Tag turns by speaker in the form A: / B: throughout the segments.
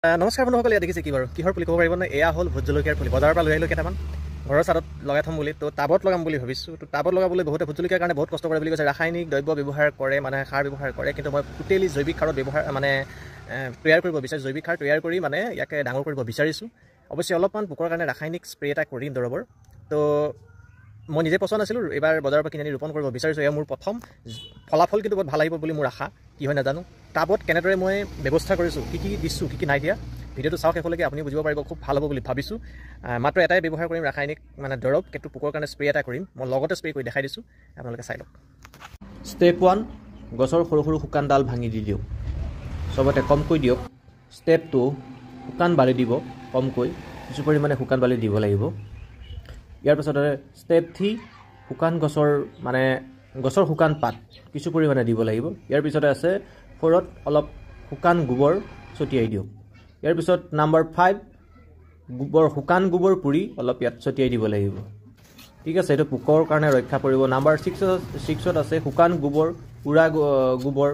A: নমস্কাৰ বন্ধুসকল, ইয়াত দেখিছে কি বাৰু কিহৰ পুলি ক'ব পাৰিবনে? এয়া হ'ল ভোট জলকীয়াৰ পুলি। বজাৰৰ পৰা লৈ আহিলোঁ কেইটামান, ঘৰৰ ছাদত লগাই থ'ম বুলি। তো টাবত লগাম বুলি ভাবিছোঁ। তো টাবত লগাবলৈ বহুতে ভোট জলকীয়াৰ কাৰণে বহুত কষ্ট কৰে বুলি কৈছে। ৰাসায়নিক দ্ৰব্য ব্যৱহাৰ কৰে, মানে সাৰ ব্যৱহাৰ কৰে, কিন্তু মই টোটেলি জৈৱিক সাৰত ব্যৱহাৰ তৈয়াৰ কৰিব বিচাৰিছোঁ। জৈৱিক সাৰ তৈয়াৰ কৰি ইয়াকে ডাঙৰ কৰিব বিচাৰিছোঁ। অৱশ্যে অলপমান পোকৰ কাৰণে ৰাসায়নিক স্প্ৰে এটা কৰিম দৰৱৰ। তো মই নিজে পচোৱা নাছিলোঁ, এইবাৰ বজাৰৰ পৰা কিনি আনি ৰোপণ কৰিব বিচাৰিছোঁ। এয়া মোৰ প্ৰথম ফলাফল, কিন্তু বহুত ভাল আহিব বুলি মোৰ আশা। কি হয় নাজানো। টাবত কেনেদৰে মই ব্যৱস্থা কৰিছোঁ, কি দিছোঁ, কি নাই দিয়া, ভিডিঅ'টো চাওক শেষলৈকে, আপুনি বুজিব পাৰিব। খুব ভাল হ'ব বুলি ভাবিছোঁ। মাত্ৰ এটাই ব্যৱহাৰ কৰিম, ৰাসায়নিক দৰৱ, কিন্তু পোকৰ কাৰণে স্প্ৰে এটা কৰিম। মই লগতে স্প্ৰে কৰি দেখাই দিছোঁ, আপোনালোকে চাই লওক। ষ্টেপ 1, গছৰ সৰু সৰু শুকান ডাল ভাঙি দি দিয়ক, চবতে কমকৈ দিয়ক। ষ্টেপ 2, শুকান বালি দিব, কমকৈ কিছু পৰিমাণে শুকান বালি দিব লাগিব। ইয়াৰ পাছতে ষ্টেপ 3, শুকান গছৰ শুকান পাত কিছু পৰিমাণে দিব লাগিব। ইয়াৰ পিছতে আছে 4ত অলপ শুকান গোবৰ ছটিয়াই দিয়ক। ইয়াৰ পিছত নাম্বাৰ 5, শুকান গোবৰ পুৰি অলপ ইয়াত ছটিয়াই দিব লাগিব। ঠিক আছে, এইটো পোকৰ কাৰণে ৰক্ষা পৰিব। নাম্বাৰ 6ত আছে শুকান গোবৰ, পুৰা গোবৰ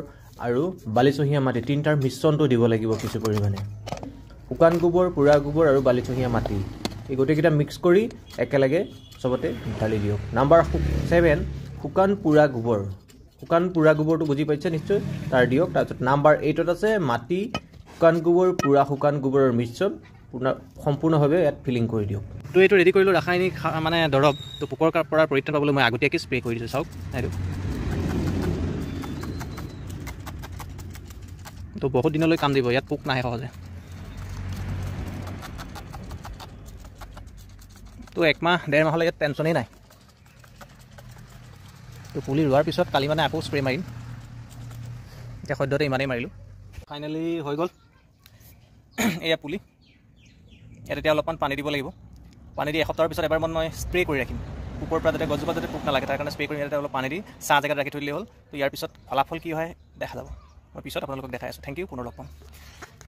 A: আৰু বালিচহীয়া মাটি, তিনিটাৰ মিশ্ৰণটো দিব লাগিব কিছু পৰিমাণে। শুকান গোবৰ, পুৰা গোবৰ আৰু বালিচহীয়া মাটি, এই গোটেইকেইটা মিক্স কৰি একেলগে চবতে ঢালি দিয়ক। নাম্বাৰ 7, শুকান পুৰা গোবৰ। শুকান পুৰা গোবৰটো বুজি পাইছে নিশ্চয়, তাৰ দিয়ক। তাৰপিছত নাম্বাৰ 8ত আছে মাটি, শুকান গোবৰ, পুৰা শুকান গোবৰৰ মিশ্ৰণ সম্পূৰ্ণভাৱে ইয়াত ফিলিং কৰি দিয়ক। তো এইটো ৰেডি কৰিলোঁ, ৰাসায়নিক দৰৱ। তো পোকৰ পৰা পৰিত্ৰাণ পাবলৈ মই আগতীয়াকৈ স্প্ৰে কৰি দিছোঁ। চাওক এইটো। তো বহুত দিনলৈ কাম দিব, ইয়াত পোক নাহে সহজে। তো 1 মাহ 1.5 মাহলৈ ইয়াত টেনশ্যনেই নাই। তো পুলি ৰোৱাৰ পিছত কালি আকৌ স্প্ৰে মাৰিম। এতিয়া সদ্যহতে ইমানেই মাৰিলোঁ। ফাইনেলি হৈ গ'ল এয়া পুলি। ইয়াত এতিয়া অলপমান পানী দিব লাগিব। পানী দি এসপ্তাহৰ পিছত এবাৰ মই স্প্ৰে কৰি ৰাখিম, পোকৰ পৰা যাতে গছজোপা যাতে পোক নালাগে, তাৰ কাৰণে স্প্ৰে কৰি ইয়াতে অলপ পানী দি ছাঁ জেগাত ৰাখি থৈ দিলেই হ'ল। তো ইয়াৰ পিছত ফলাফল কি হয় দেখা যাব। মই পিছত আপোনালোকক দেখাই আছোঁ। থেংক ইউ, পুনৰ লগ পাম।